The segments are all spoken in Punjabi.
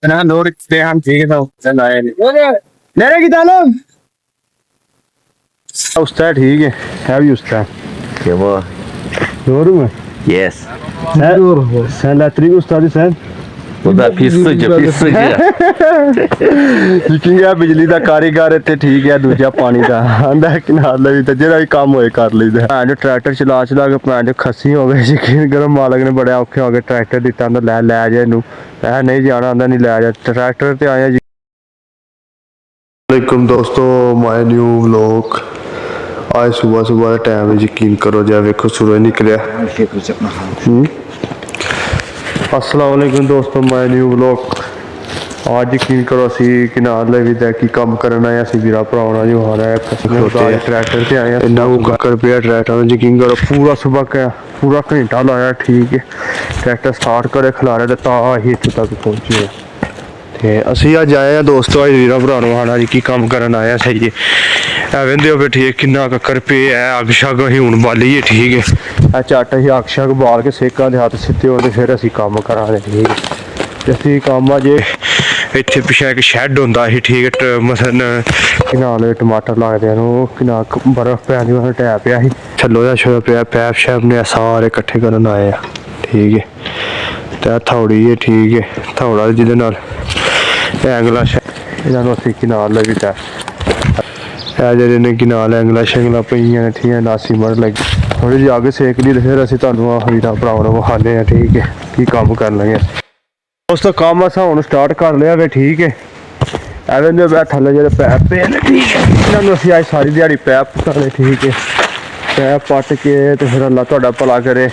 Kena Nur Dehan ठीक है तो लाया नहीं लेने की तालुम उस्ताद ठीक है भी उस्ताद Kemal. Doğru mu? Yes. Sen elektrik ustası sen. Bu da pis sıcı. ਯਕੀਨ ਬਿਜਲੀ ਦਾ ਕਾਰੀਗਰ ਤੇ ਠੀਕ ਹੈ ਦੂਜਾ ਪਾਣੀ ਦਾ ਆਂਦਾ ਕਿ ਨਾਲ ਲਈ ਤੇ ਜਿਹੜਾ ਵੀ ਕੰਮ ਹੋਏ ਕਰ ਲਈਦਾ ਭੈਣ ਜੋ ਟਰੈਕਟਰ ਚਲਾ ਕੇ ਭੈਣ ਜੋ ਖੱਸੀ ਹੋ ਗਏ ਯਕੀਨ ਕਰੋ ਮਾਲਕ ਨੇ ਬੜੇ ਔਖੇ ਹੋ ਗਏ ਟਰੈਕਟਰ ਦਿੱਤਾ ਤਾਂ ਲੈ ਜਾ ਇਹਨੂੰ ਇਹ ਨਹੀਂ ਜਾਣਾ ਆਂਦਾ ਨਹੀਂ ਲੈ ਜਾ ਟਰੈਕਟਰ ਤੇ ਆਇਆ ਜੀ वालेकुम दोस्तों माय न्यू व्लॉग आज सुबह सुबह टाइम यकीन करो जा वेखो सूरज निकलिया अस्सलाम वालेकुम दोस्तों माय न्यू व्लॉग आज यकीन करो असी किनार ले भी की काम करना है असी वीरा भराना जो आ रहा है ट्रैक्टर से आए इन्ना कर पिया ट्रैक्टर यकीन करो पूरा सुबह का पूरा घंटा लाया ठीक है ट्रैक्टर स्टार्ट करे खिलारे तो अं इतने तक पहुंचे ਤੇ ਅਸੀਂ ਅੱਜ ਆਏ ਆ ਦੋਸਤੋ ਅੱਜ ਵੀਰਾਂ ਭਰਾ ਨੂੰ ਆਣਾ ਜੀ ਕੀ ਕੰਮ ਕਰਨ ਆਇਆ ਸਹੀ ਹੈ ਐ ਵੇਂਦੇ ਹੋ ਬੇ ਠੀਕ ਕਿੰਨਾ ਕੱਕਰ ਪੇ ਐ ਅੱਗ ਸ਼ੱਗ ਅਸੀਂ ਹੁਣ ਬਾਲੀਏ ਠੀਕ ਹੈ ਆ ਝੱਟ ਅਸੀਂ ਅੱਗ ਸ਼ੱਗ ਬਾਲ ਕੇ ਸੇਕਾਂ ਦੇ ਹੱਥ ਸਿੱਧੇ ਹੋ ਤੇ ਫਿਰ ਅਸੀਂ ਕੰਮ ਕਰਾਂਗੇ ਠੀਕ ਹੈ ਤੇ ਅਸੀਂ ਕੰਮ ਅਜੇ ਇੱਥੇ ਪਿੱਛੇ ਇੱਕ ਸ਼ੈੱਡ ਹੁੰਦਾ ਸੀ ਠੀਕ ਹੈ ਮਸਨ ਕਿਨਾਰੇ ਟਮਾਟਰ ਲੱਗਦੇ ਨੂੰ ਕਿਨਾ ਬਰਫ਼ ਪੈਂਦੀ ਉਹ ਟੈ ਪਿਆ ਸੀ ਥੱਲੋਂ ਦਾ ਸ਼ੋ ਪਿਆ ਪੈਪ ਸ਼ੈਪ ਨੇ ਸਾਰੇ ਇਕੱਠੇ ਕਰਨ ਆਏ ਆ ਠੀਕ ਹੈ ਤੇ ਥੌੜੀ ਹੈ ਠੀਕ ਹੈ ਥੌੜਾ ਜਿਹਦੇ ਨਾਲ ਐਂਗਲਾ ਇਹਨਾਂ ਨੂੰ ਅਸੀਂ ਕਿਨਾਰ ਲੈ ਕੇ ਜਾ ਇਹ ਜਿਹੜੇ ਨੇ ਕਿਨਾਰ ਐਂਗਲਾ ਸ਼ੈਂਗਲਾ ਪਈਆਂ ਨੇ ਠੀਕ ਹੈ ਨਾਸੀ ਮਰ ਲੱਗੀ ਥੋੜੀ ਜਿਹੀ ਅੱਗ ਸੇਕ ਲਈ ਤੇ ਫਿਰ ਅਸੀਂ ਤੁਹਾਨੂੰ ਆਹ ਵੀਰਾਂ ਭਰਾਵਾਂ ਨੂੰ ਵਿਖਾਉਂਦੇ ਹਾਂ ਠੀਕ ਹੈ ਕੀ ਕੰਮ ਕਰ ਲਾਂਗੇ ਉਸ ਤੋਂ ਕੰਮ ਅਸਾਂ ਹੁਣ ਸਟਾਰਟ ਕਰ ਲਿਆ ਵੇ ਠੀਕ ਹੈ ਐਵੇਂ ਦੇ ਬੈ ਥੱਲੇ ਜਿਹੜੇ ਪੈਪ ਪਏ ਨੇ ਠੀਕ ਹੈ ਇਹਨਾਂ ਨੂੰ ਅਸੀਂ ਅੱਜ ਸਾਰੀ ਦਿਹਾੜੀ ਪੈਪ ਪਟਾਣੇ ਠੀਕ ਹੈ ਪੈਪ ਪੱਟ ਕੇ ਤੇ ਫਿਰ ਅੱਲਾ ਤੁਹਾਡਾ ਭਲਾ ਕਰੇ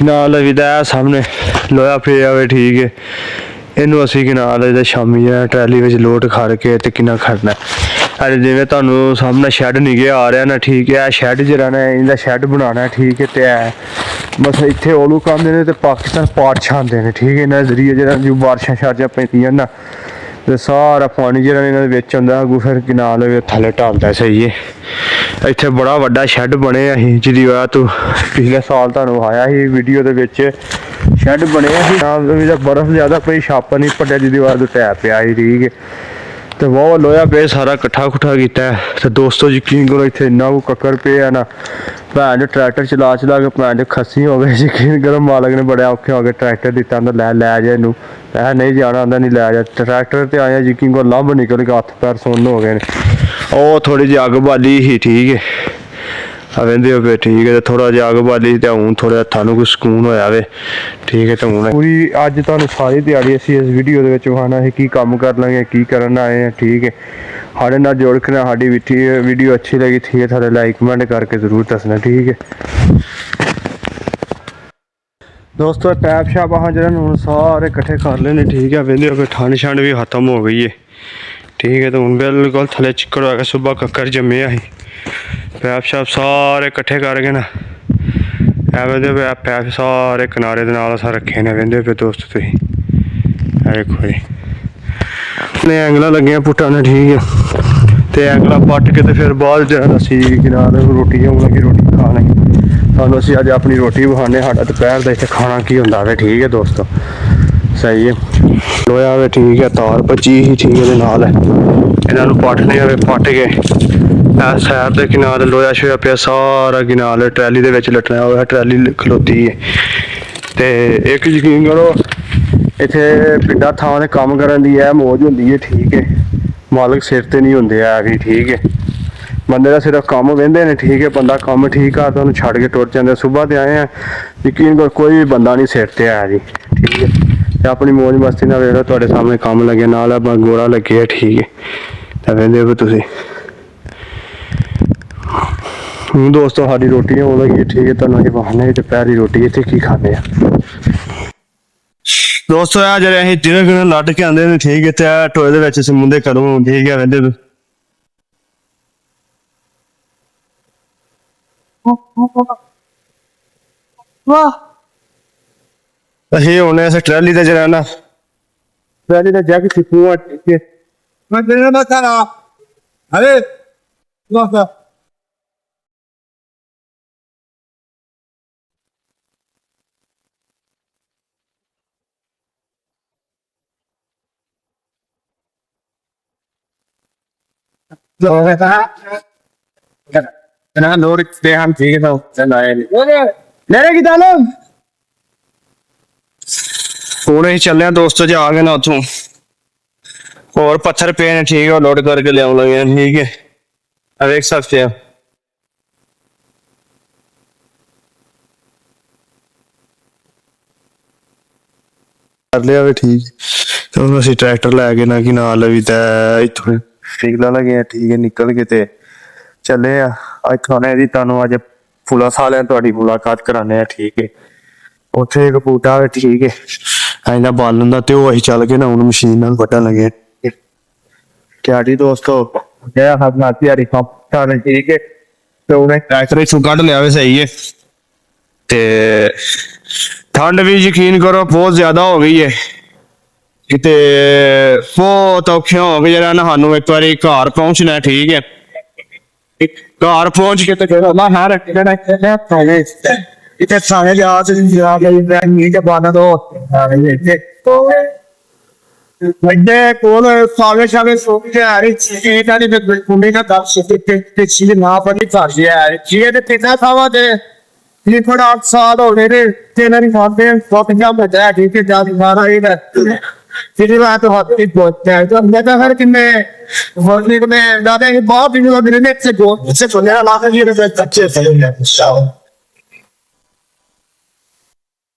ਨਾਲ ਵਿਦਾ ਸਾਹਮਣੇ ਲੋਹਾ ਪਿਆ ਵੇ ਠੀਕ ਹੈ ਇਹਨੂੰ ਅਸੀਂ ਕਿਨਾਰ ਸ਼ਾਮੀ ਟਰੈਲੀ ਵਿੱਚ ਲੋਡ ਕਰ ਕੇ ਤੇ ਕਿੰਨਾ ਖੜਨਾ ਅਰੇ ਜਿਵੇਂ ਤੁਹਾਨੂੰ ਸਾਹਮਣੇ ਸ਼ੈੱਡ ਨਿਗੇ ਆ ਰਿਹਾ ਨਾ ਠੀਕ ਹੈ ਸ਼ੈੱਡ ਜਿਹੜਾ ਨਾ ਇਹਦਾ ਸ਼ੈੱਡ ਬਣਾਉਣਾ ਠੀਕ ਹੈ ਤੇ ਬਸ ਇੱਥੇ ਉਹਨੂੰ ਕਹਿੰਦੇ ਨੇ ਤੇ ਪਾਕਿਸਤਾਨ ਪਾਟ ਛਾਂਦੇ ਨੇ ਠੀਕ ਹੈ ਇਹਨਾਂ ਦੇ ਜ਼ਰੀਏ ਜਿਹੜਾ ਜੋ ਬਾਰਿਸ਼ਾਂ ਸ਼ਾਰਜਾਂ ਪੈਂਦੀਆਂ ਨਾ ਤੇ ਸਾਰਾ ਪਾਣੀ ਜਿਹੜਾ ਇਹਨਾਂ ਦੇ ਵਿੱਚ ਆਉਂਦਾ ਅੱਗੋਂ ਫਿਰ ਕਿਨਾਰ ਥੱਲੇ ਢਾਲਦਾ ਸਹੀ ਹੈ ਇੱਥੇ ਬੜਾ ਵੱਡਾ ਸ਼ੈੱਡ ਬਣਿਆ ਸੀ ਜਿਹਦੀ ਵਜ੍ਹਾ ਤੋਂ ਪਿਛਲੇ ਸਾਲ ਤੁਹਾਨੂੰ ਆਇਆ ਸੀ ਵੀਡੀਓ ਦੇ ਵਿੱਚ ਸ਼ੈੱਡ ਬਣਿਆ ਸੀ ਨਾਲ ਬਰਫ਼ ਜ਼ਿਆਦਾ ਪਈ ਛੱਪ ਨਹੀਂ ਪੱਟਿਆ ਜਿਹਦੀ ਵਜ੍ਹਾ ਤੋਂ ਟੈ ਪਿਆ ਸੀ ਠੀਕ ਹੈ ਤੇ ਬਹੁਤ ਲੋਹਾ ਪਿਆ ਸਾਰਾ ਇਕੱਠਾ ਕੀਤਾ ਤੇ ਦੋਸਤੋ ਯਕੀਨ ਕਰੋ ਇੱਥੇ ਇੰਨਾ ਕੁ ਕੱਕਰ ਪਿਆ ਨਾ ਭੈਣ ਜੋ ਟਰੈਕਟਰ ਚਲਾ ਕੇ ਭੈਣ ਜੋ ਖੱਸੀ ਹੋ ਗਏ ਯਕੀਨ ਕਰੋ ਮਾਲਕ ਨੇ ਬੜੇ ਔਖੇ ਹੋ ਗਏ ਟਰੈਕਟਰ ਦਿੱਤਾ ਤਾਂ ਲੈ ਜਾ ਇਹਨੂੰ ਇਹ ਨਹੀਂ ਜਾਣਾ ਆਂਦਾ ਨਹੀਂ ਲੈ ਜਾ ਟਰੈਕਟਰ ਤੇ ਆਇਆ ਯਕੀਨ ਕਰੋ ਲੰਬ ਨਿਕਲ ਕੇ ਹੱਥ ਪੈਰ ਸੁੰਨ ਹੋ ਗਏ ਨੇ ਉਹ ਥੋੜੀ ਜਿਹੀ ਅੱਗ ਬਾਲੀ ਸੀ ਠੀਕ ਹੈ ਆਵੇਂਦੇ ਹੋ ਪਏ ਠੀਕ ਹੈ ਥੋੜਾ ਜਿਹਾ ਅੱਗ ਬਾਲੀ ਤੇ ਹੁਣ ਥੋੜਾ ਹੱਥਾਂ ਨੂੰ ਕੋਈ ਸਕੂਨ ਹੋਇਆ ਵੇ ਠੀਕ ਹੈ ਤੇ ਹੁਣ ਪੂਰੀ ਅੱਜ ਤੁਹਾਨੂੰ ਸਾਰੀ ਦਿਹਾੜੀ ਅਸੀਂ ਇਸ ਵੀਡੀਓ ਦੇ ਵਿੱਚ ਵਿਖਾਉਣਾ ਹੈ ਕੀ ਕੰਮ ਕਰ ਲਾਂਗੇ ਕੀ ਕਰਨ ਆਏ ਆ ਠੀਕ ਹੈ ਸਾਡੇ ਨਾਲ ਜੁੜ ਕੇ ਸਾਡੀ ਵੀਡੀਓ ਅੱਛੀ ਲੱਗੀ ਠੀਕ ਹੈ ਸਾਡੇ ਲਾਈਕ ਕਮੈਂਟ ਕਰਕੇ ਜ਼ਰੂਰ ਦੱਸਣਾ ਠੀਕ ਹੈ ਦੋਸਤੋ ਪੈਪ ਸ਼ਾਪ ਆਹ ਜਿਹੜਾ ਹੁਣ ਸਾਰੇ ਇਕੱਠੇ ਕਰ ਲਏ ਨੇ ਠੀਕ ਹੈ ਵੇਂਦੇ ਹੋ ਠੰਡ ਛੰਡ ਵੀ ਖਤਮ ਹੋ ਗਈ ਹੈ ਠੀਕ ਹੈ ਤੇ ਹੁਣ ਬਿਲਕੁਲ ਥੱਲੇ ਚਿੱਕੜ ਹੋ ਗਿਆ ਸੁਬਾ ਕੱਕਰ ਜੰਮਿਆ ਸੀ ਪੈਪ ਸ਼ਾਪ ਸਾਰੇ ਇਕੱਠੇ ਕਰਕੇ ਨਾ ਐਵੇਂ ਦੇ ਪੈਪ ਸਾਰੇ ਕਿਨਾਰੇ ਦੇ ਨਾਲ ਅਸਾਂ ਰੱਖੇ ਨੇ ਵੇਂਦੇ ਪਏ ਦੋਸਤ ਤੁਸੀਂ ਇਹ ਦੇਖੋ ਜੀ ਨੇ ਐਂਗਲਾਂ ਲੱਗੀਆਂ ਪੁੱਟਾਂ ਨੇ ਠੀਕ ਹੈ ਤੇ ਐਂਗਲਾਂ ਪੱਟ ਕੇ ਤੇ ਫਿਰ ਬਾਅਦ ਜਿਹੜਾ ਅਸੀਂ ਕਿਨਾਰੇ ਰੋਟੀ ਜਾਊਂਗਾ ਰੋਟੀ ਖਾ ਲਾਂਗੇ ਤੁਹਾਨੂੰ ਅਸੀਂ ਅੱਜ ਆਪਣੀ ਰੋਟੀ ਵਿਖਾਉਂਦੇ ਸਾਡਾ ਦੁਪਹਿਰ ਦਾ ਇੱਥੇ ਖਾਣਾ ਕੀ ਹੁੰਦਾ ਵੇ ਠੀਕ ਹੈ ਦੋਸਤੋ ਸਹੀ ਹੈ ਲੋਹਾ ਵੇ ਠੀਕ ਹੈ ਤਾਰ ਭੱਜੀ ਹੀ ਠੀਕ ਹੈ ਦੇ ਨਾਲ ਇਹਨਾਂ ਨੂੰ ਪੱਟਨੇ ਵੇ ਪੱਟ ਕੇ ਸਾਈਡ ਦੇ ਕਿਨਾਰੇ ਲੋਹਾ ਛੋਇਆ ਪਿਆ ਸਾਰਾ ਕਿਨਾਰੇ ਟਰੈਲੀ ਦੇ ਵਿੱਚ ਲਟਣਾ ਹੋਇਆ ਟਰੈਲੀ ਖਲੋਤੀ ਹੈ ਤੇ ਇੱਕ ਯਕੀਨ ਕਰੋ ਇੱਥੇ ਪਿੰਡਾਂ ਥਾਂ ਦੇ ਕੰਮ ਕਰਨ ਦੀ ਇਹ ਮੌਜ ਹੁੰਦੀ ਹੈ ਠੀਕ ਹੈ ਮਾਲਕ ਸਿਰ ਤੇ ਨਹੀਂ ਹੁੰਦੇ ਆ ਵੀ ਠੀਕ ਹੈ ਬੰਦੇ ਦਾ ਸਿਰਫ ਕੰਮ ਵਹਿੰਦੇ ਨੇ ਠੀਕ ਹੈ ਬੰਦਾ ਕੰਮ ਠੀਕ ਆ ਤੁਹਾਨੂੰ ਛੱਡ ਕੇ ਟੁਰ ਜਾਂਦੇ ਸੁਬਾਹ ਤੇ ਆਏ ਆ ਯਕੀਨ ਕਰੋ ਕੋਈ ਵੀ ਬੰਦਾ ਨਹੀਂ ਸਿਰ ਤੇ ਆਇਆ ਜੀ ਠੀਕ ਹੈ ਤੇ ਆਪਣੀ ਮੌਜ ਮਸਤੀ ਨਾਲ ਵੇਖ ਲਓ ਤੁਹਾਡੇ ਸਾਹਮਣੇ ਕੰਮ ਲੱਗਿਆ ਨਾਲ ਆਪਾਂ ਗੋਲਾ ਲੱਗੇ ਠੀਕ ਹੈ ਤਾਂ ਵਹਿੰਦੇ ਹੋ ਤੁਸੀਂ ਹੁਣ ਦੋਸਤੋ ਸਾਡੀ ਰੋਟੀ ਆਉਣ ਲੱਗੀ ਠੀਕ ਹੈ ਤੁਹਾਨੂੰ ਅਸੀਂ ਵਾਹਨੇ ਦੁਪਹਿਰ ਦੀ ਰੋਟੀ ਇੱਥੇ ਕੀ ਖਾਂਦੇ ਆ ਦੋਸਤੋ ਆ ਜਿਹੜੇ ਅਸੀਂ ਡਿਨਰ ਲੱਡ ਕੇ ਆਉਂਦੇ ਨੇ ਠੀਕ ਹੈ ਤੇ ਟੋਏ ਦੇ ਵਿੱਚ ਸਮੁੰਦੇ ਕਰੂੰ ਠੀਕ ਹੈ ਵਹਿੰਦੇ ਅਸੀਂ ਹੁਣ ਇਸ ਟਰਾਲੀ ਤੇ ਜਿਹੜਾ ਨਾ ਟਰਾਲੀ ਦਾ ਜੱਗ ਸਿੱਪੂ ਆ ਠੀਕ ਹੈ ਮੈਂ ਤੇਰੇ ਨਾਲ ਕਰਾ ਅਰੇ ਦੋਸਤ ਨਾ ਲੋੜ ਤੇ ਹਮ ਠੀਕ ਹੈ ਚਲ ਆਏ ਲੈ ਕੀ ਦਾਲ ਹੁਣ ਹੀ ਚੱਲਿਆ ਦੋਸਤੋ ਜਾ ਕੇ ਨਾ ਉੱਥੋਂ ਹੋਰ ਪੱਥਰ ਪਏ ਨੇ ਠੀਕ ਹੈ ਲੋਡ ਕਰਕੇ ਲਿਆਉਣ ਲੱਗੇ ਠੀਕ ਹੈ ਆ ਵੇਖ ਸਕਦੇ ਹੋ ਕਰ ਲਿਆ ਵੇ ਠੀਕ ਤੇ ਹੁਣ ਅਸੀਂ ਟਰੈਕਟਰ ਲੈ ਕੇ ਨਾ ਕਿ ਨਾਲ ਵੀ ਤਾਂ ਇੱਥੋਂ ਸਿਗਨਲ ਲਗੇ ਠੀਕ ਹੈ ਨਿਕਲ ਕੇ ਤੇ ਚੱਲੇ ਆ ਇੱਥੋਂ ਨੇ ਜੀ ਤੁਹਾਨੂੰ ਅੱਜ ਫੁੱਲਾ ਸਾਲਿਆਂ ਤੁਹਾਡੀ ਮੁਲਾਕਾਤ ਕਰਾਣੇ ਆ ਠੀਕ ਹੈ ਉੱਥੇ ਇੱਕ ਬੂਟਾ ਵੇ ਠੀਕ ਹੈ ਐਂਦਾ ਬਾਲਣ ਦਾ ਤੇ ਉਹ ਅਸੀਂ ਚੱਲ ਕੇ ਨਾ ਹੁਣ ਮਸ਼ੀਨ ਨਾਲ ਵੱਢਣ ਲੱਗੇ ਕਿਆੜੀ ਦੋਸਤੋ ਇਹ ਹੱਥ ਤਿਆਰੀ ਤਾਂ ਠੀਕ ਹੈ ਤੇ ਉਹਨੇ ਟਰੈਕਟਰ ਇਥੋਂ ਕੱਢ ਲਿਆ ਵੇ ਸਹੀ ਹੈ ਤੇ ਠੰਡ ਵੀ ਯਕੀਨ ਕਰੋ ਬਹੁਤ ਜ਼ਿਆਦਾ ਹੋ ਗਈ ਹੈ ਕਿਤੇ ਬਹੁਤ ਔਖੇ ਹੋ ਗਏ ਜਿਹੜਾ ਨਾ ਸਾਨੂੰ ਇੱਕ ਵਾਰੀ ਘਰ ਪਹੁੰਚਣਾ ਠੀਕ ਹੈ ਘਰ ਪਹੁੰਚ ਕੇ ਤੇ ਫਿਰ ਨਾ ਹਰ ਇੱਥੇ ਸਾਰੇ ਜਾ ਕੇ ਨਹੀਂ ਤੇ ਬਾਨਾ ਦੋ ਵੱਡੇ ਕੋਲ ਸਾਵੇ ਸਾਵੇ ਸੋਚ ਆ ਰਹੀ ਚੀਜ਼ ਇਹਨਾਂ ਦੀ ਕੁੰਡੀ ਨਾ ਦੱਸ ਤੇ ਚੀਜ਼ ਨਾ ਪੜੀ ਸਾਜੀ ਆ ਜੀ ਤੇ ਕਿੰਨਾ ਥਾਵਾ ਤੇ ਇਹ ਥੋੜਾ 8 ਸਾਲ ਹੋ ਗਏ ਨੇ ਤੇ ਇਹਨਾਂ ਦੀ ਖਾਤੇ ਬਹੁਤ ਕੰਮ ਹੈ ਠੀਕ ਹੈ ਜਾ ਮਾਰਾ ਇਹ ਜਿਹੜੀ ਬਾਤ ਹੋਤੀ ਬਹੁਤ ਹੈ ਤਾਂ ਮੈਂ ਤਾਂ ਹਰ ਕਿੰਨੇ ਵਰਨੀ ਨੇ ਦਾਦਾ ਇਹ ਬਹੁਤ ਦਿਨ ਹੋ ਗਏ ਨੇ ਤੇ ਗੋ ਸੇ ਤੋਂ ਨਾ ਲਾ ਕੇ ਇਹ ਬੱਚੇ ਸੇ ਸ਼ਾਓ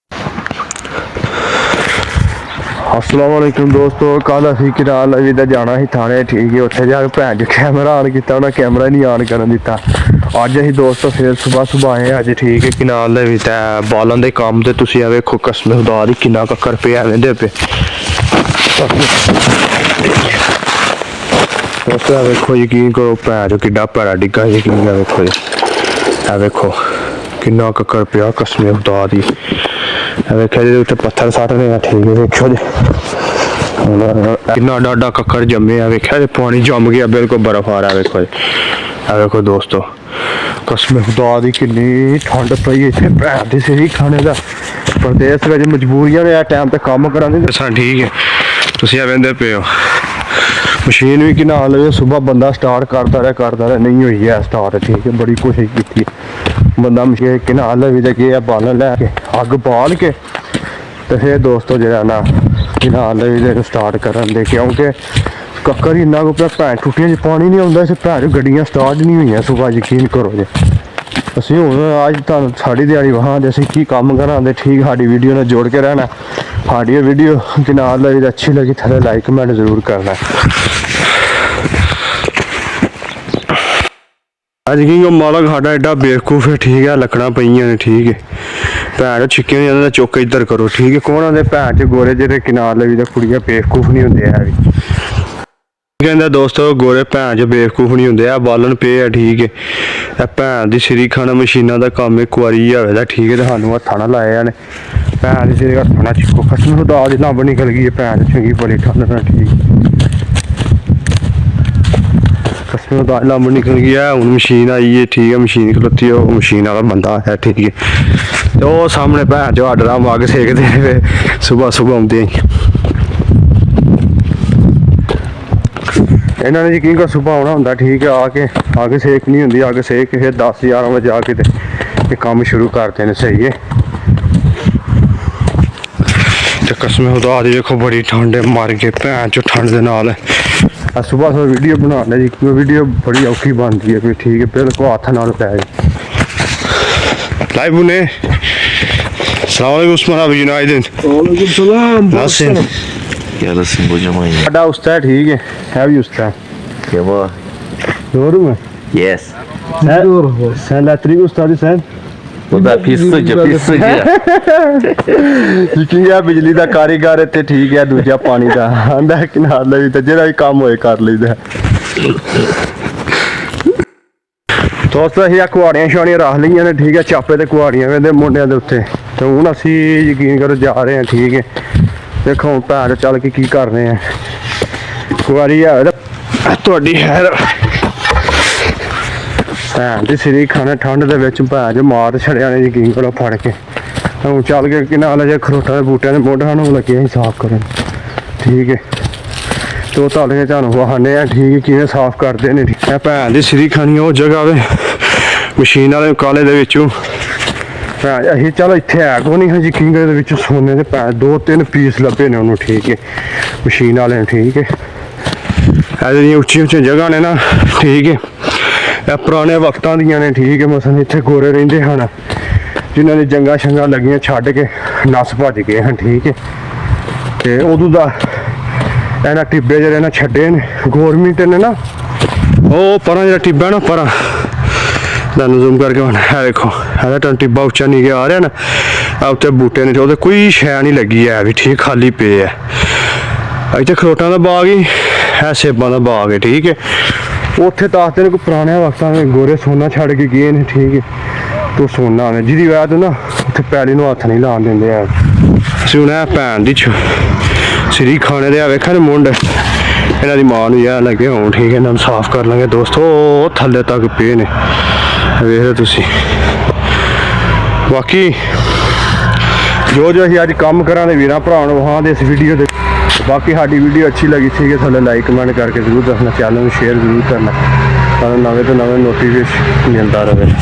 अस्सलाम वालेकुम दोस्तों कल असी किराल लवी दा जाना ही थाने ठीक है उत्थे जाके भैन जो कैमरा ऑन किया उन्हें कैमरा नहीं ऑन करन दिता अज असी दोस्तों फिर सुबह आए अज ठीक है किनाल लवी ते बालन दे काम ते तुसी आ वेखो कसम खुदा दी किन्ना कक्कर पे वेंदे पे दोस्तों वेखो यकीन करो भैन जो किड्डा भैड़ा डिग्गा यकीन वेखो जी वेखो किन्ना कक्कर पिया कसम खुदा दी वेख्या जी उत्ते पत्थर सट्टने ठीक है वेखो जी किन्ना डाडा कक्कर जम्मे वेख्या जी पानी जम गया बिल्कुल बर्फ आ रहा है वेखो जी वेखो दोस्तों कसम खुदा दी किन्नी ठंड पई इत्थे भैन दी सिरी खाने दा परदेस विच मजबूरियां ने टाइम ते काम करांदे दसां ठीक है तुसीं वेंदे पे हो मशीन भी किना लगे सुबह बंदा स्टार्ट करता रहा नहीं हुई है स्टार्ट ठीक है बड़ी कोशिश की बंदा मशीन किना लगी ते गया बालन लैके अग बाल के तो फिर दोस्तों जो ना किना लगी स्टार्ट करन दे क्योंकि कक्कर ही इन्ना को भैन टुटियां च पानी नहीं आता इस भैन गड्डियां स्टार्ट नहीं हुई सुबह यकीन करो जी असीं हुण अज तुहानूं साड़ी दिहाड़ी वहां दे असीं की काम करांदे ठीक साडी वीडियो नाल जोड़ के रहना साडी वीडियो किना लगी अच्छी लगी थल्ले लाइक कमेंट जरूर करना अज की मालक साडा एडा बेवकूफ है ठीक है लकड़ा पईयां ने ठीक है भैन छिक्कियां जांदा चुक इधर करो ठीक है कौन आंदे भैन च गोरे जेह्ड़े किनार लगी ते कुड़ियां बेवकूफ नहीं हुंदे है भी कहंदा दोस्तों गोरे भैन च बेवकूफ नहीं हुंदे बालन पे है ठीक है भैन दी सिरी खाना मशीनां दा कम्म एक वारी होवे दा ठीक है ते सानूं हत्थां नाल लाया ने भैन दी सिरी हत्थां नाल छिक्को कसम खुदा दी लंब निकल गई है भैन चंगी बड़ी ठंड नाल ठीक कसम खुदा लंब निकल गया हुण मशीन आई है ठीक है मशीन खलोती है मशीन वाला बंदा है ठीक है ते ओह सामने भैन जो आर्डर मग सेकदे सुबह सुबह आउंदे इन्हों ने यकीन कर सुबह आना होंगे ठीक है आके सेक नहीं होंगी अग सेक फिर 10-11 बजे आके ते काम शुरू करते हैं सही है तो कसम खुदा दी देखो बड़ी ठंड है मर गए भैन चो ठंड के नाल सुबह वीडियो बनाने जी वीडियो बड़ी औखी बनती है ठीक है बिल्कुल हथ नाल पै लाइव बुने अस्सलाम वालेकुम उस्मान अबू जुनाइद वालेकुम सलाम नासिर يلا سنبوجة مية هذا أستاذ ठीक है भी أستاذ يابا doğru mu? Yes Sen elektrik ustası sen. Bu da pis sıcı ਯਕੀਨ ਹੈ ਬਿਜਲੀ ਦਾ ਕਾਰੀਗਰ ਤੇ ਠੀਕ ਹੈ ਦੂਜਾ ਪਾਣੀ ਦਾ ਆਂਦਾ ਕਿਨਾਰ ਲਈ ਤੇ ਜਿਹੜਾ ਵੀ ਕੰਮ ਹੋਏ ਕਰ ਲਈਦਾ ਦੋਸਤੋ ਅਸੀਂ ਕੁਆੜੀਆਂ ਛਾਣੀਆਂ ਰੱਖ ਲਈਆਂ ਨੇ ਠੀਕ ਹੈ ਚਾਪੇ ਤੇ ਕੁਆੜੀਆਂ ਵੇਂਦੇ ਮੁੰਡਿਆਂ ਦੇ ਉੱਤੇ ਤੇ ਹੁਣ ਅਸੀਂ ਯਕੀਨ ਕਰੋ ਜਾ ਰਹੇ ਹਾਂ ਠੀਕ ਹੈ ਦੇਖੋ ਹੁਣ ਭੈਣ ਚੱਲ ਕੇ ਕੀ ਕਰ ਰਹੇ ਆ ਕੁਆਰੀ ਆ ਤੁਹਾਡੀ ਹੈ ਭੈਣ ਦੀ ਸਿਰੀ ਖਾਣਾ ਠੰਡ ਦੇ ਵਿੱਚ ਭੈਣ ਜੋ ਮਾਰ ਛੜਿਆ ਨੇ ਯਕੀਨ ਕਰੋ ਫੜ ਕੇ ਹੁਣ ਚੱਲ ਕੇ ਕਿਨਾਲ ਜੇ ਖਰੋਟਾਂ ਦੇ ਬੂਟਿਆਂ ਦੇ ਮੋਢਿਆਂ ਨੂੰ ਲੱਗੇ ਅਸੀਂ ਸਾਫ਼ ਕਰਨ ਠੀਕ ਹੈ ਤੇ ਉਹ ਤੁਹਾਨੂੰ ਵਹਾਨੇ ਆ ਠੀਕ ਕਿਵੇਂ ਸਾਫ਼ ਕਰਦੇ ਨੇ ਇਹ ਭੈਣ ਦੀ ਸਿਰੀ ਖਾਣੀ ਉਹ ਜਗ੍ਹਾ ਵੇ ਮਸ਼ੀਨ ਵਾਲੇ ਕਾਲੇ ਦੇ ਵਿੱਚੋਂ ਭੈਣ ਅਸੀਂ ਚਲੋ ਇੱਥੇ ਹੈ ਕੋ ਨਹੀਂ ਯਕੀਨ ਦੇ ਵਿੱਚ ਸੋਨੇ ਦੇ ਭੈਣ 2-3 ਪੀਸ ਲੱਭੇ ਨੇ ਉਹਨੂੰ ਠੀਕ ਹੈ ਮਸ਼ੀਨ ਵਾਲੇ ਨੇ ਠੀਕ ਹੈ ਇਹ ਜਿਹੜੀਆਂ ਉੱਚੀਆਂ ਜਗ੍ਹਾ ਨੇ ਨਾ ਠੀਕ ਹੈ ਇਹ ਪੁਰਾਣੇ ਵਕਤਾਂ ਦੀਆਂ ਨੇ ਠੀਕ ਹੈ ਮਸਲ ਇੱਥੇ ਗੋਰੇ ਰਹਿੰਦੇ ਹਨ ਜਿਨ੍ਹਾਂ ਨੇ ਜੰਗਾਂ ਸ਼ੰਗਾਂ ਲੱਗੀਆਂ ਛੱਡ ਕੇ ਨਸ ਭੱਜ ਗਏ ਹਨ ਠੀਕ ਹੈ ਤੇ ਉਦੋਂ ਦਾ ਇਹਨਾਂ ਟਿੱਬੇ ਜਿਹੜੇ ਨਾ ਛੱਡੇ ਨੇ ਗੌਰਮੈਂਟ ਨੇ ਨਾ ਉਹ ਪਰਾਂ ਜਿਹੜਾ ਟਿੱਬਾ ਨਾ ਪਰਾਂ ਤੁਹਾਨੂੰ ਜ਼ੂਮ ਕਰਕੇ ਹੁਣ ਇਹ ਦੇਖੋ ਇਹਦਾ ਟਿੱਬਾ ਉੱਚਾ ਨਹੀਂ ਗਿਆ ਆ ਰਿਹਾ ਨਾ ਆ ਉੱਤੇ ਬੂਟੇ ਨੇ ਉਹਦੇ ਕੋਈ ਸ਼ੈ ਨਹੀਂ ਲੱਗੀ ਹੈ ਵੀ ਠੀਕ ਖਾਲੀ ਪਏ ਹੈ ਇੱਥੇ ਖਰੋਟਾਂ ਦਾ ਬਾਗ ਹੀ ਹੈ ਸੇਬਾਂ ਦਾ ਬਾਗ ਹੈ ਠੀਕ ਹੈ ਉੱਥੇ ਦੱਸਦੇ ਨੇ ਕੋਈ ਪੁਰਾਣੇ ਵਕਤਾਂ ਦੇ ਗੋਰੇ ਸੋਨਾ ਛੱਡ ਕੇ ਗਏ ਨੇ ਠੀਕ ਹੈ ਤੋ ਸੋਨਾ ਨੇ ਜਿਹਦੀ ਵਜ੍ਹਾ ਤੋਂ ਨਾ ਉੱਥੇ ਪੈਲੀ ਨੂੰ ਹੱਥ ਨਹੀਂ ਲਾਉਣ ਦਿੰਦੇ ਆ ਅਸੀਂ ਹੁਣ ਇਹ ਭੈਣ ਦੀ ਸਿਰੀ ਖਾਣੇ ਦੇ ਆ ਵੇਖਾਂ ਨੇ ਮੁੰਡ ਇਹਨਾਂ ਦੀ ਮਾਂ ਨੂੰ ਯਾਰ ਲੱਗੇ ਹੋਣ ਠੀਕ ਹੈ ਇਹਨਾਂ ਨੂੰ ਸਾਫ਼ ਕਰ ਲਾਂਗੇ ਦੋਸਤੋ ਉਹ ਥੱਲੇ ਤੱਕ ਪਏ ਨੇ ਵੇਖ ਲਓ ਤੁਸੀਂ ਬਾਕੀ ਜੋ ਅਸੀਂ ਅੱਜ ਕੰਮ ਕਰਾਂਗੇ ਵੀਰਾਂ ਭਰਾਵਾਂ ਨੂੰ ਹਾਂ ਦੇ ਇਸ ਵੀਡੀਓ ਦੇ ਬਾਕੀ ਸਾਡੀ ਵੀਡੀਓ ਅੱਛੀ ਲੱਗੀ ਠੀਕ ਹੈ ਥੱਲੇ ਲਾਈਕ ਕਮੈਂਟ ਕਰਕੇ ਜ਼ਰੂਰ ਦੱਸਣਾ ਚੈਨਲ ਨੂੰ ਸ਼ੇਅਰ ਜ਼ਰੂਰ ਕਰਨਾ ਤੁਹਾਨੂੰ ਨਵੇਂ ਤੋਂ ਨਵੇਂ ਨੋਟੀਫਿਕੇਸ਼ਨ ਮਿਲਦਾ ਰਹੇ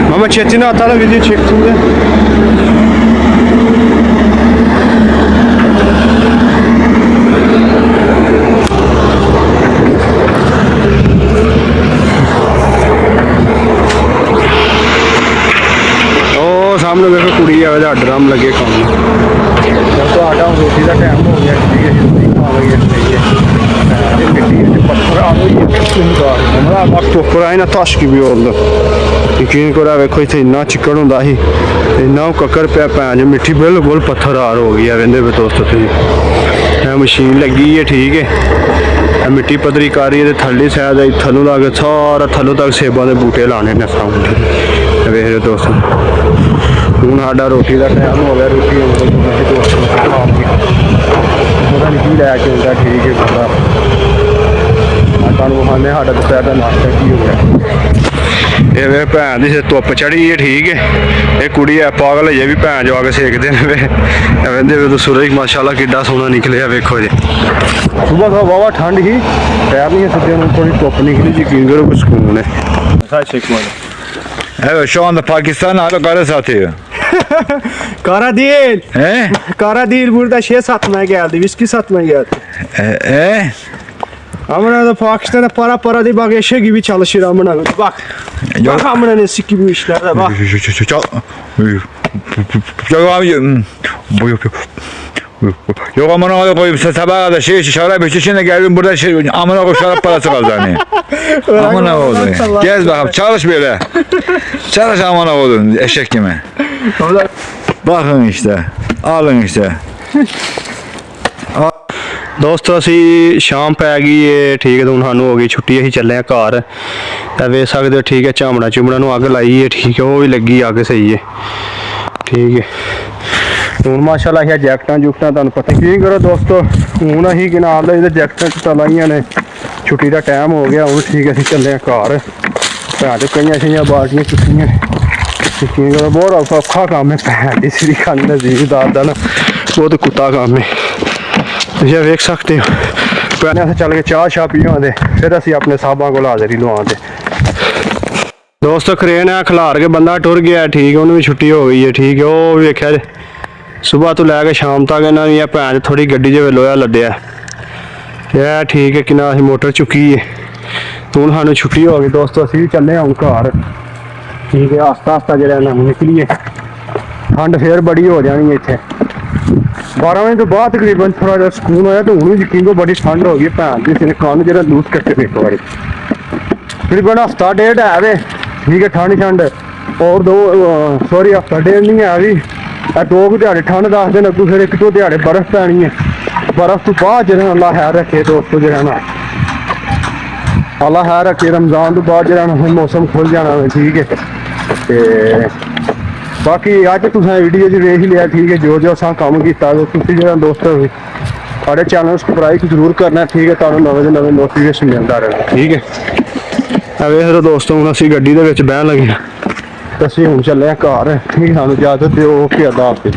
ਮਾਮਾ ਛੇਤੀ ਨਾ ਆਤਾ ਵੀਡੀਓ ਚੈੱਕ ਕਰਦੇ ਸਾਹਮਣੇ ਵੇਖੋ ਕੁੜੀ ਆਵੇ ਦਾ ਡਰਮ ਲੱਗੇ ਕੰਮ ਜਦ ਤੁਹਾਡਾ ਰੋਟੀ ਦਾ ਟਾਈਮ ਹੋ ਗਿਆ ਠੀਕ ਹੈ ਜੀ ਖਾਵਾਂਗੇ ਤੇ ਮਿੱਟੀ ਤੇ ਪੱਥਰ ਆ ਗਈ ਹਮਰਾ ਵਕਤ ਉੱਪਰ ਆਇਆ ਨਾ ਤਾਸ਼ ਕੀ ਵੀ ਹੁੰਦਾ ਯਕੀਨ ਕਰੋ ਵੇਖੋ ਇੱਥੇ ਇੰਨਾ ਚਿੱਕੜ ਹੁੰਦਾ ਸੀ ਇੰਨਾ ਕੱਕਰ ਪਿਆ ਭੈਣ ਮਿੱਟੀ ਬਿਲਕੁਲ ਪੱਥਰ ਆਰ ਹੋ ਗਈ ਆ ਵੰਦੇ ਵੇ ਦੋਸਤੋ ਤੁਸੀਂ ਇਹ ਮਸ਼ੀਨ ਲੱਗੀ ਹੈ ਠੀਕ ਹੈ ਇਹ ਮਿੱਟੀ ਪੱਧਰੀ ਕਰ ਰਹੀ ਹੈ ਤੇ ਥੱਲੇ ਸਾਈਡ ਆਈ ਥੱਲੋਂ ਲਾ ਕੇ ਸਾਰਾ ਥੱਲੋਂ ਤੱਕ ਸੇਬਾਂ ਦੇ ਬੂਟੇ ਲਾਣੇ ਨੇ ਸਾਹਮਣੇ ਵੇਖ ਲਓ ਦੋਸਤੋ ਹੁਣ ਸਾਡਾ ਰੋਟੀ ਦਾ ਟਾਈਮ ਹੋ ਗਿਆ ਰੋਟੀ ਪਤਾ ਨਹੀਂ ਕੀ ਲੈ ਕੇ ਆਉਂਦਾ ਠੀਕ ਹੈ ਪਤਾ ਤੁਹਾਨੂੰ ਖਾਣੇ ਸਾਡਾ ਦੁਪਹਿਰ ਦਾ ਨਾਸ਼ਤਾ ਕੀ ਹੋ ਗਿਆ ਇਹ ਵੇ ਭੈਣ ਦੀ ਧੁੱਪ ਚੜੀ ਹੈ ਠੀਕ ਹੈ ਇਹ ਕੁੜੀ ਹੈ ਪਾਗਲ ਹੈ ਵੀ ਭੈਣ ਜੋ ਆ ਕੇ ਸੇਕਦੇ ਨੇ ਵੇ ਕਹਿੰਦੇ ਵੇ ਸੂਰਜ ਮਾਸ਼ਾਅੱਲਾ ਕਿੱਡਾ ਸੋਹਣਾ ਨਿਕਲਿਆ ਵੇਖੋ ਜੀ ਸੁਬਹ ਤੋਂ ਵਾਵਾ ਠੰਡ ਹੀ ਪੈਰ ਨਹੀਂ ਸਿੱਧੇ ਨੂੰ ਥੋੜੀ ਧੁੱਪ ਨਿਕਲੀ ਜੀ ਕੀ ਕਰੋ ਕੁਝ ਸਕੂਨ ਹੈ ਸਾਈ ਸ਼ੇਖ ਮਾਰ Evet şu anda Pakistan hala kara satıyor. Kara değil. He? Kara değil burada şey satmaya geldi. Viski satmaya geldi. Amına da Pakistan'da para değil bak eşek gibi çalışır amına. Bak. Bak amına ne sik gibi işlerde bak. Yok amına koyup sabaha kadar şarap içişine geldim burada amına koyup şarap parası kazanıyor. Amına koydum. Gez bakalım çalış böyle. Çalış amına koydum eşek gibi. Bakın işte. Alın işte. ਦੋਸਤੋ ਅਸੀਂ ਸ਼ਾਮ ਪੈ ਗਈ ਏ ਠੀਕ ਹੈ ਹੁਣ ਸਾਨੂੰ ਹੋ ਗਈ ਛੁੱਟੀ ਅਸੀਂ ਚੱਲੇ ਆ ਘਰ ਤਾਂ ਵੇਖ ਸਕਦੇ ਹੋ ਠੀਕ ਹੈ ਝਾਮੜਾ ਚੁਮੜਾ ਨੂੰ ਅੱਗ ਲਾਈ ਏ ਠੀਕ ਹੈ ਉਹ ਵੀ ਲੱਗੀ ਅੱਗ ਸਹੀ ਏ ਠੀਕ ਹੈ ਹੁਣ ਮਾਸ਼ਾਅੱਲਾ ਇਹ ਜੈਕਟਾਂ ਜੁਕਟਾਂ ਤੁਹਾਨੂੰ ਪਤਾ ਕੀ ਕਰੋ ਦੋਸਤੋ ਹੁਣ ਅਸੀਂ ਕਿ ਨਾਲ ਇਹਦੇ ਜੈਕਟਾਂ ਚ ਲਾਈਆਂ ਨੇ ਛੁੱਟੀ ਦਾ ਟਾਈਮ ਹੋ ਗਿਆ ਹੁਣ ਠੀਕ ਹੈ ਅਸੀਂ ਚੱਲੇ ਆ ਘਰ ਭੈਣ ਤੇ ਕਈਆਂ ਛੀਆਂ ਬਾਲਟੀਆਂ ਚੁੱਕੀਆਂ ਕੀ ਕਰੋ ਬਹੁਤ ਔਖਾ ਕੰਮ ਹੈ ਭੈਣ ਦੀ ਸ੍ਰੀ ਖਾਨ ਨਜ਼ੀਰਦਾਰ ਦਾ ਨਾ ਬਹੁਤ ਕੁੱਤਾ ਕੰਮ ਹੈ ਤੁਸੀਂ ਵੇਖ ਸਕਦੇ ਹੋ ਪਹਿਲਾਂ ਅਸੀਂ ਚੱਲ ਕੇ ਚਾਹ ਸ਼ਾਹ ਪੀਵਾਂਗੇ ਫਿਰ ਅਸੀਂ ਆਪਣੇ ਸਾਹਬਾਂ ਕੋਲ ਹਾਜ਼ਰੀ ਲਵਾਉਂਦੇ ਦੋਸਤੋ ਕਰੇਨ ਆ ਖਿਲਾਰ ਕੇ ਬੰਦਾ ਟੁਰ ਗਿਆ ਠੀਕ ਹੈ ਉਹਨੂੰ ਵੀ ਛੁੱਟੀ ਹੋ ਗਈ ਹੈ ਠੀਕ ਹੈ ਉਹ ਵੇਖਿਆ ਜੇ ਸਵੇਰ ਤੋਂ ਲੈ ਕੇ ਸ਼ਾਮ ਤੱਕ ਇਹਨਾਂ ਦੀ ਇਹ ਭੈਣ ਥੋੜੀ ਗੱਡੀ ਜਿਵੇਂ ਲੋਹਾ ਲੱਦਿਆ ਇਹ ਠੀਕ ਹੈ ਕਿੰਨਾ ਅਸੀਂ ਮੋਟਰ ਚੁੱਕੀ ਹੈ ਹੁਣ ਸਾਨੂੰ ਛੁੱਟੀ ਹੋ ਗਈ ਦੋਸਤੋ ਅਸੀਂ ਵੀ ਚੱਲੇ ਹੁਣ ਘਰ ਠੀਕ ਹੈ ਆਸਤਾ ਆਸਤਾ ਜਿਹੜਾ ਨਾ ਨਿਕਲੀਏ ਠੰਡ ਫੇਰ ਬੜੀ ਹੋ ਜਾਣੀ ਇੱਥੇ 12 ਵਜੇ ਤੋਂ ਬਾਅਦ ਤਕਰੀਬਨ ਥੋੜਾ ਜਿਹਾ ਸਕੂਨ ਹੋਇਆ ਤੇ ਹੁਣ ਯਕੀਨ ਕੋ ਬੜੀ ਠੰਡ ਹੋ ਗਈ ਭੈਣ ਦੀ ਸਿਰ ਕੰਨ ਜਿਹੜਾ ਲੂਸ ਕਰਕੇ ਵੇਖੋ ਵਾਰੀ ਤਕਰੀਬਨ ਹਫਤਾ ਡੇਢ ਹੈ ਵੇ ਠੀਕ ਹੈ ਠੰਡ ਔਰ ਸੌਰੀ ਹਫਤਾ ਡੇਢ ਨਹੀਂ ਹੈ ਵੀ ਇਹ 2 ਦਿਹਾੜੇ ਠੰਡ 10 ਦਿਨ ਅੱਗੂ ਫਿਰ 1-2 ਦਿਹਾੜੇ ਬਰਫ਼ ਪੈਣੀ ਹੈ ਬਰਫ਼ ਤੋਂ ਬਾਅਦ ਜਿਹੜਾ ਅੱਲਾ ਹੈ ਰੱਖੇ ਦੋਸਤੋ ਜਿਹੜਾ ਨਾ ਅੱਲਾ ਹੈ ਰੱਖੇ ਰਮਜ਼ਾਨ ਤੋਂ ਬਾਅਦ ਜਿਹੜਾ ਨਾ ਮੌਸਮ ਖੁੱਲ ਜਾਣਾ ਠੀਕ ਹੈ ਤੇ ਬਾਕੀ ਅੱਜ ਤੁਸੀਂ ਵੀਡੀਓ 'ਚ ਵੇਖ ਹੀ ਲਿਆ ਠੀਕ ਹੈ ਜੋ ਅਸਾਂ ਕੰਮ ਕੀਤਾ ਤੁਸੀਂ ਜਿਹੜਾ ਦੋਸਤੋ ਸਾਡੇ ਚੈਨਲ ਨੂੰ ਸਬਸਕ੍ਰਾਈਬ ਜ਼ਰੂਰ ਕਰਨਾ ਠੀਕ ਹੈ ਤੁਹਾਨੂੰ ਨਵੇਂ ਤੋਂ ਨਵੇਂ ਨੋਟੀਫਿਕੇਸ਼ਨ ਮਿਲਦਾ ਰਹੇ ਠੀਕ ਹੈ ਆ ਵੇਖ ਲਓ ਦੋਸਤੋ ਹੁਣ ਅਸੀਂ ਗੱਡੀ ਦੇ ਵਿੱਚ ਬਹਿਣ ਲੱਗੇ ਅਸੀਂ ਹੁਣ ਚੱਲੇ ਆ ਘਰ ਠੀਕ ਸਾਨੂੰ ਇਜਾਜ਼ਤ ਦਿਓ ਓਕੇ ਅੱਲਾ ਹਾਫਿਜ਼